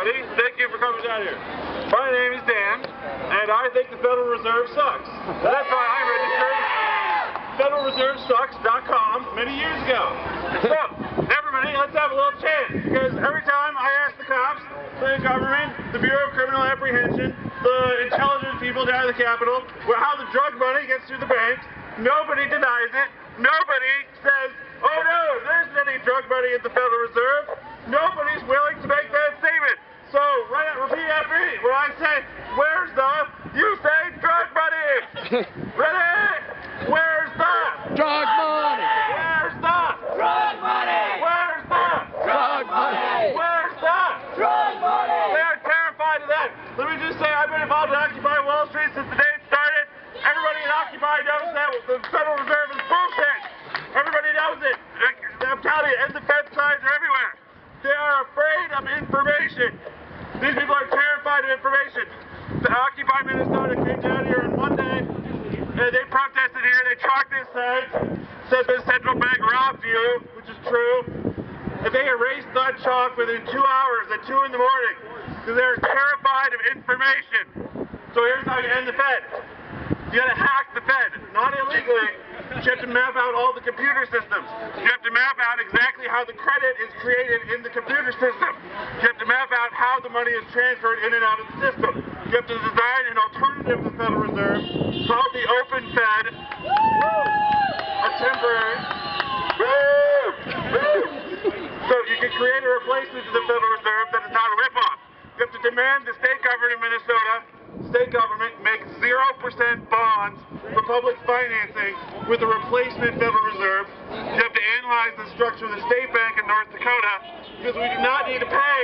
everybody. Thank you for coming down here. My name is Dan, and I think the Federal Reserve sucks. That's why I registered federalreservesucks.com many years ago. So, everybody, let's have a little chant, because every time I ask the cops, the government, the Bureau of Criminal Apprehension, the intelligence people down at the Capitol, how the drug money gets through the banks, nobody denies it. Nobody says, oh no, there isn't any drug money at the Federal Reserve. Nobody's willing to make that statement. So, repeat after me. When I say, where's the, you say drug money. Ready? Where's the? Drug money. Where's the? Drug money. Where's the? Drug money. Where's the? Drug money. They are terrified of that. Let me just say, I've been involved in Occupy Wall Street since the day it started. Everybody in Occupy knows that the Federal Reserve is bullshit. Everybody knows it. I'm telling you, and the Fed signs are everywhere. They are afraid of information. These people are terrified of information. The Occupy Minnesota came down here on Monday, and they protested here. They chalked this sign, said the central bank robbed you, which is true. And they erased that chalk within 2 hours at 2 in the morning, because they're terrified of information. So here's how you end the Fed. You gotta hack the Fed, not illegally. You have to map out all the computer systems. You have to map out exactly how the credit is created in the computer system. You have to map out how the money is transferred in and out of the system. You have to design an alternative to the Federal Reserve called the Open Fed, a temporary. So you can create a replacement to the Federal Reserve that is not a ripoff. You have to demand the state government in Minnesota, state government, make 0% bonds for public financing with a replacement Federal Reserve. You have to analyze the structure of the state bank in North Dakota, because we do not need to pay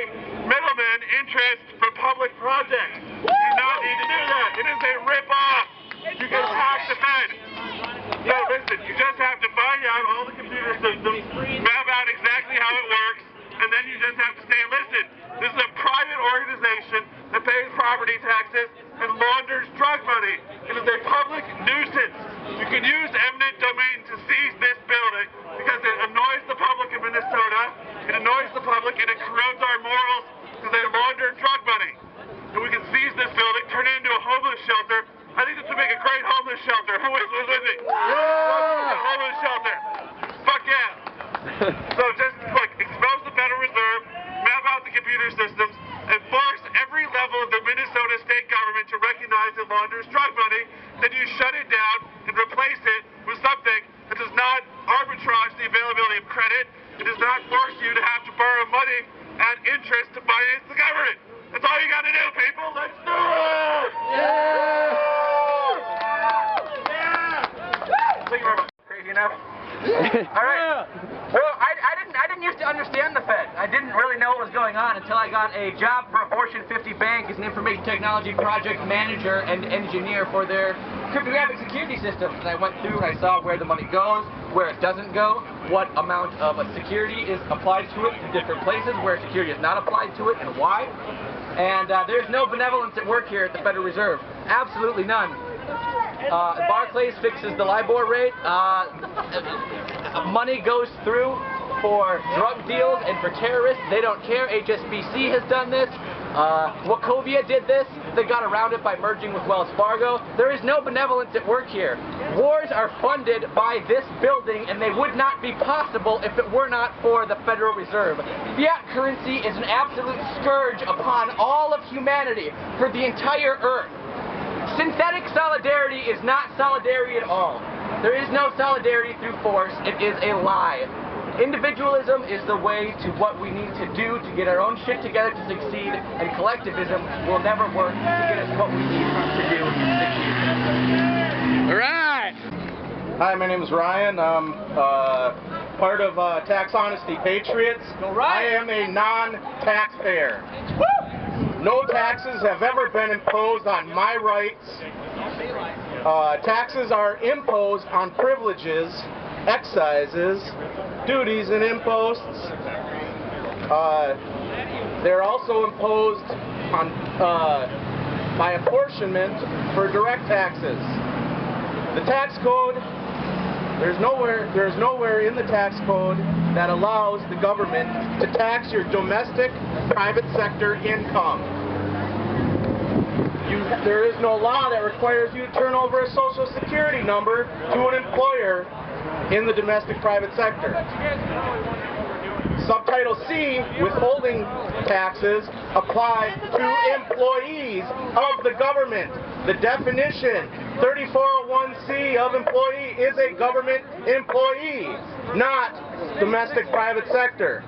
middlemen interest for public projects. We do not need to do that. It is a rip-off. You can hack the Fed. No, listen, you just have to find out all the computer systems, map out exactly how it works, and then you just have to say, listen, this is a private organization that pays property taxes and launders drug money. It is a public nuisance. You can use eminent domain to seize this building because it annoys the public of Minnesota, it annoys the public, and it corrodes our morals because they launder drug money. And we can seize this building, turn it into a homeless shelter. I think this would make a great homeless shelter. Who is with me? Yeah! A homeless shelter. Fuck yeah. So just like expose the Federal Reserve, map out the computer systems, and force every level of the Minnesota state government to recognize it launders drug money. Then you shut it down and replace it with something that does not arbitrage the availability of credit. It does not force you to have to borrow money at interest to finance the government. That's all you got to do, people. Let's do it! Yeah! Thank you very much. Crazy enough? All right. Well, I didn't used to understand the Fed. I didn't really know what was going on until I got a job for a Fortune 50 bank as an information technology project manager and engineer for their cryptographic security systems. And I went through and I saw where the money goes, where it doesn't go, what amount of security is applied to it in different places, where security is not applied to it, and why. And there's no benevolence at work here at the Federal Reserve. Absolutely none. Barclays fixes the LIBOR rate. Money goes through for drug deals and for terrorists. They don't care. HSBC has done this. Wachovia did this. They got around it by merging with Wells Fargo. There is no benevolence at work here. Wars are funded by this building, and they would not be possible if it were not for the Federal Reserve. Fiat currency is an absolute scourge upon all of humanity for the entire earth. Synthetic solidarity is not solidarity at all. There is no solidarity through force. It is a lie. Individualism is the way to what we need to do to get our own shit together to succeed, and collectivism will never work to get us what we need to do to succeed. All right. Hi, my name is Ryan. I'm part of Tax Honesty Patriots. Go Ryan. I am a non-taxpayer. No taxes have ever been imposed on my rights. Taxes are imposed on privileges, excises, duties, and imposts. They're also imposed on by apportionment for direct taxes. The tax code There's nowhere in the tax code that allows the government to tax your domestic private sector income. There is no law that requires you to turn over a social security number to an employer in the domestic private sector. Subtitle C, withholding taxes, apply to employees of the government. The definition, 3401C of employee is a government employee, not domestic private sector.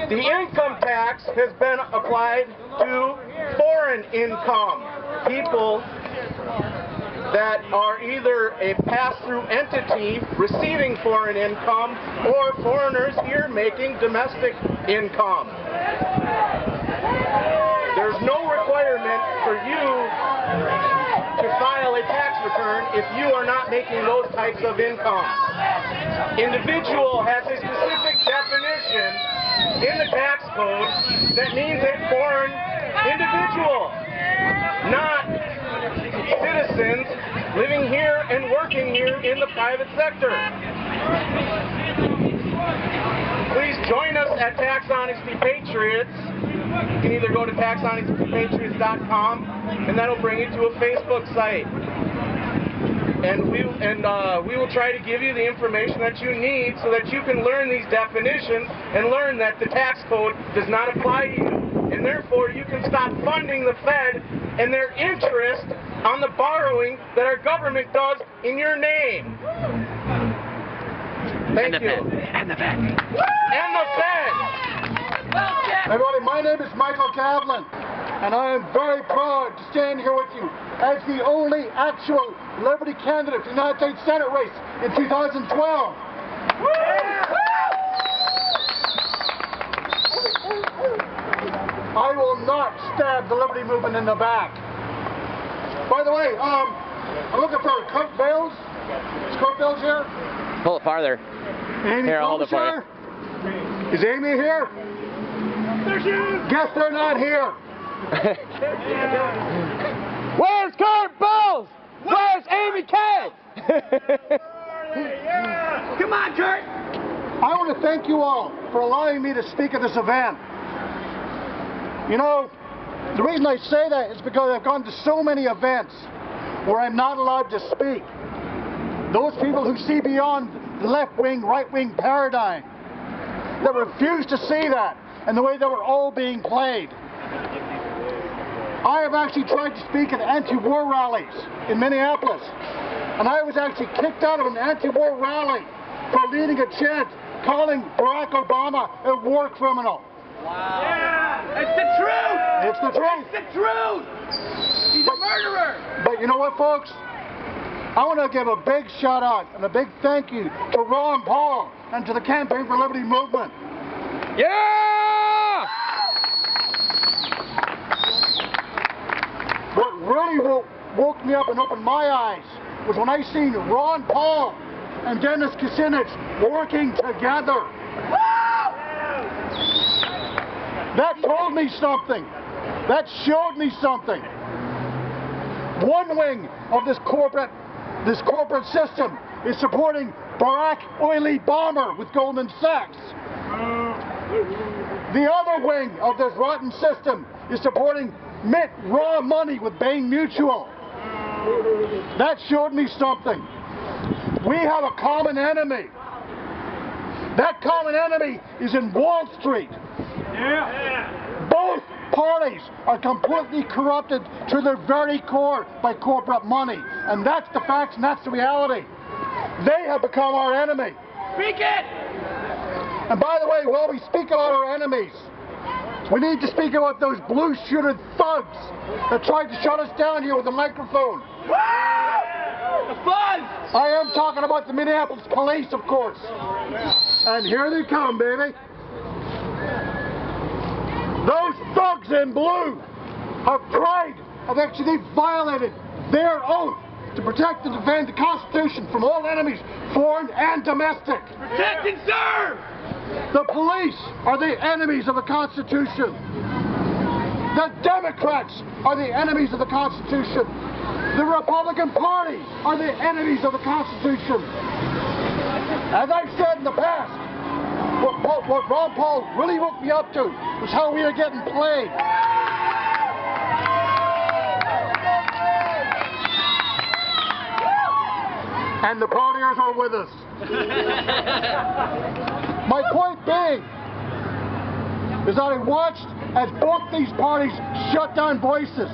The income tax has been applied to foreign income. People that are either a pass-through entity receiving foreign income or foreigners here making domestic income. There's no requirement for you to file a tax return if you are not making those types of income. Individual has a specific definition in the tax code that means a foreign individual, not citizens living here and working here in the private sector. Please join us at Tax Honesty Patriots. You can either go to taxhonestypatriots.com and that'll bring you to a Facebook site. And we will try to give you the information that you need so that you can learn these definitions and learn that the tax code does not apply to you. And therefore you can stop funding the Fed and their interest on the borrowing that our government does in your name. Thank you. And the Fed. And the Fed. Everybody, my name is Michael Cavlan, and I am very proud to stand here with you as the only actual Liberty candidate for the United States Senate race in 2012. I will not stab the Liberty movement in the back. By the way, I'm looking for Kurt Bales. Is Kurt Bales here? Pull it farther. Amy Here, I'll hold it for you. here? Is Amy here? Guess they're not here. Where's Kurt Bowles? Where's Amy K? Come on, Kurt. I want to thank you all for allowing me to speak at this event. You know, the reason I say that is because I've gone to so many events where I'm not allowed to speak. Those people who see beyond the left-wing, right-wing paradigm, that refuse to see that and the way that we're all being played. I have actually tried to speak at anti-war rallies in Minneapolis, and I was actually kicked out of an anti-war rally for leading a chant calling Barack Obama a war criminal. Wow. Yeah, it's the truth. It's the truth. It's the truth. He's a murderer. But you know what, folks? I want to give a big shout out and a big thank you to Ron Paul and to the Campaign for Liberty movement. Yeah! What really woke me up and opened my eyes was when I seen Ron Paul and Dennis Kucinich working together. That told me something. That showed me something. One wing of this corporate system is supporting Barack Oily Bomber with Goldman Sachs. The other wing of this rotten system is supporting Mitt Raw Money with Bain Mutual. That showed me something. We have a common enemy. That common enemy is in Wall Street. Both parties are completely corrupted to their very core by corporate money. And that's the facts and that's the reality. They have become our enemy. Speak it! And by the way, while we speak about our enemies, we need to speak about those blue-shooted thugs that tried to shut us down here with a microphone. The fuzz! I am talking about the Minneapolis police, of course. And here they come, baby. Those thugs in blue have actually violated their oath to protect and defend the Constitution from all enemies, foreign and domestic. Protect and serve! The police are the enemies of the Constitution. The Democrats are the enemies of the Constitution. The Republican Party are the enemies of the Constitution. As I've said in the past, what Ron Paul really woke me up to was how we are getting played. And the partiers are with us. My point being is that I watched as both these parties shut down voices.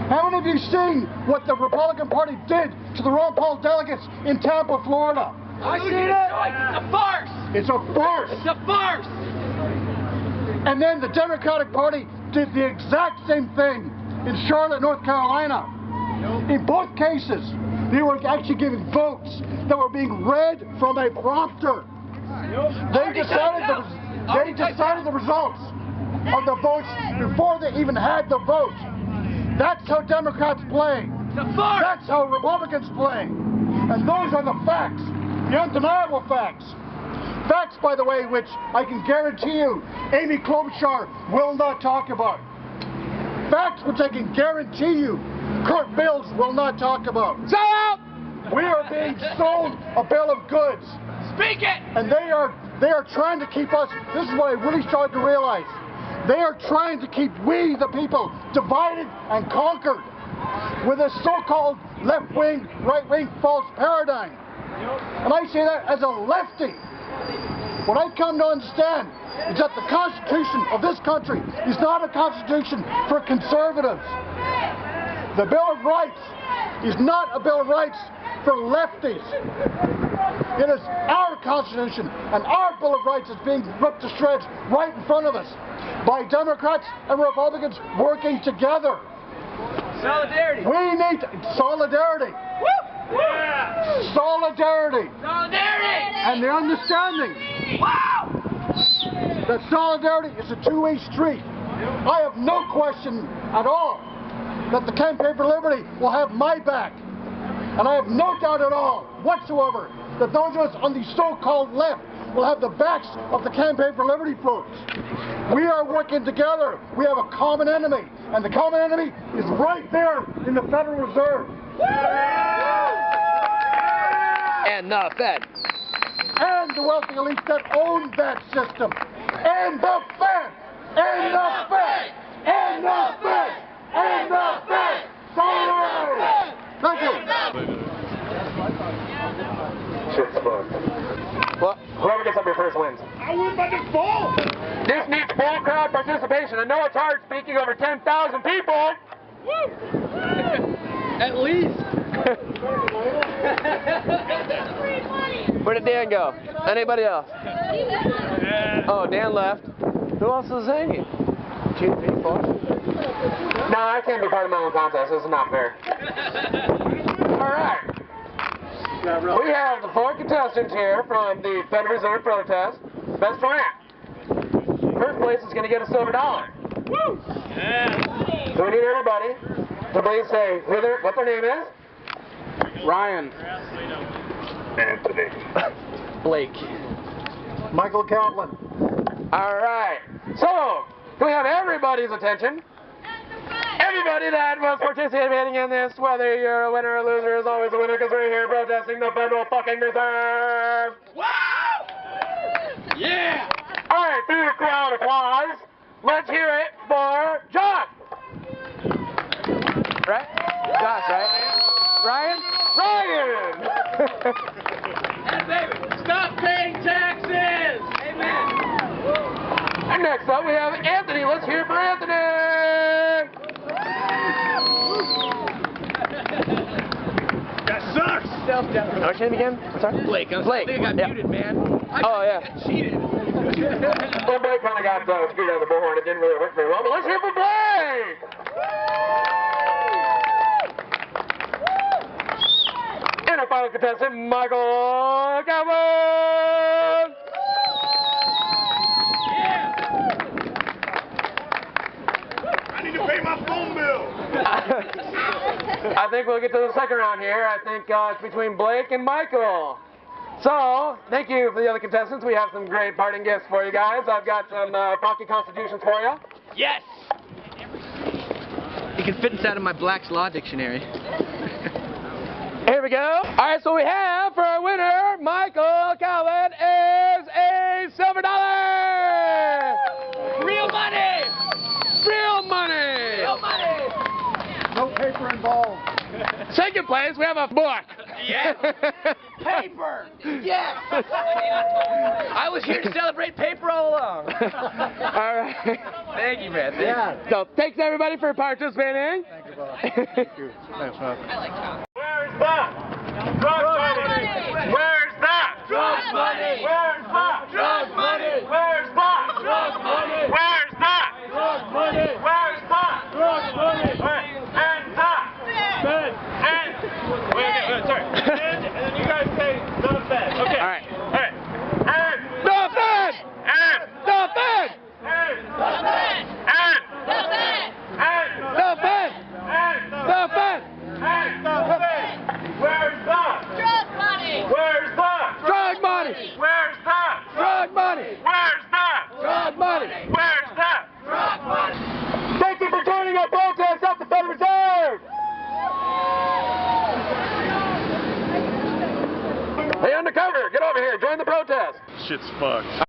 How many of you seen what the Republican Party did to the Ron Paul delegates in Tampa, Florida? I seen it. It's a farce. It's a farce. It's a farce. And then the Democratic Party did the exact same thing in Charlotte, North Carolina. In both cases, they were actually giving votes that were being read from a prompter. They decided the results of the votes before they even had the vote. That's how Democrats play. That's how Republicans play. And those are the facts, the undeniable facts. Facts, by the way, which I can guarantee you Amy Klobuchar will not talk about. Facts which I can guarantee you Kurt Mills will not talk about. Sell out! We are being sold a bill of goods. Speak it! And they are trying to keep us, this is what I really started to realize. They are trying to keep we, the people, divided and conquered with a so-called left-wing, right-wing false paradigm. And I say that as a lefty. What I've come to understand is that the Constitution of this country is not a Constitution for conservatives. The Bill of Rights is not a Bill of Rights for lefties. It is our Constitution, and our Bill of Rights is being ripped to shreds right in front of us by Democrats and Republicans working together. Solidarity. We need solidarity. Woo! Yeah. Solidarity. Solidarity. And the understanding Wow! that solidarity is a two-way street. I have no question at all that the Campaign for Liberty will have my back. And I have no doubt at all whatsoever that those of us on the so-called left will have the backs of the Campaign for Liberty folks. We are working together. We have a common enemy. And the common enemy is right there in the Federal Reserve. And the Fed. And the wealthy elites that own that system. And the Fed. And the Fed. And the Fed. And the Fed. Solidarity. Thank you. Shit's fucked. What? Whoever gets up here first wins. I win by default. This needs full crowd participation. I know it's hard speaking over 10,000 people. At least. Where did Dan go? Anybody else? Oh, Dan left. Who else is hanging? 2, 3, 4. No, I can't be part of my own contest. This is not fair. All right. We have the 4 contestants here from the Federal Reserve protest. Best rant. First place is going to get a silver dollar. Woo! Yeah. So we need everybody to please say what their name is. Ryan. Anthony. Blake. Michael Cavlan. All right. So, do we have everybody's attention? Everybody that was participating in this, whether you're a winner or a loser, is always a winner because we're here protesting the Federal fucking Reserve. Wow! Yeah! All right, through the crowd applause, let's hear it for John. Right? Josh, right? Ryan? Ryan! And baby, stop paying taxes! Amen! And next up we have Anthony. Let's hear it for Anthony! That sucks. Self-deprecating. What's your name again? I'm sorry? Blake. I think I got muted, man. I got cheated. Well, Blake kind of got screwed out of the bullhorn. It didn't really work very well, but let's hear it for Blake! And our final contestant, Michael Cavlan! I need to pay my phone bill. I think we'll get to the second round here. I think it's between Blake and Michael. So, thank you for the other contestants. We have some great parting gifts for you guys. I've got some pocket constitutions for you. Yes! can fit inside of my Black's Law Dictionary. Here we go. All right, so we have for our winner, Michael Cavlan, is a silver dollar. Real money. Real money. Real money. No paper involved. Second place, we have a book. Yes. Paper. Yes. I was here to celebrate paper all along. All right. Thank you, man. So, thanks everybody for participating. Thank you, Bob. Thank you. Thanks, Bob. Where's that? Drug money. Where's that? Drug money. Where's that? Drug money. Where's that? Drug money. Where's that? Drug money. Where's that? Drug money. And that. Fed. And. Wait, sorry. And then you guys say the Fed. Okay. All right. All right. And. The Fed! And. The Fed! And. The Fed. And. The Fed. And. The Fed! And. The Fed! And. The Fed. Where's that? Drug money. Where's that? Drug money! Where's that? Drug money! Where's that? Drug money! Where's that? Drug money. Thank you for joining our protest at the Federal Reserve! Hey, undercover, get over here. Join the protest. Shit's fucked.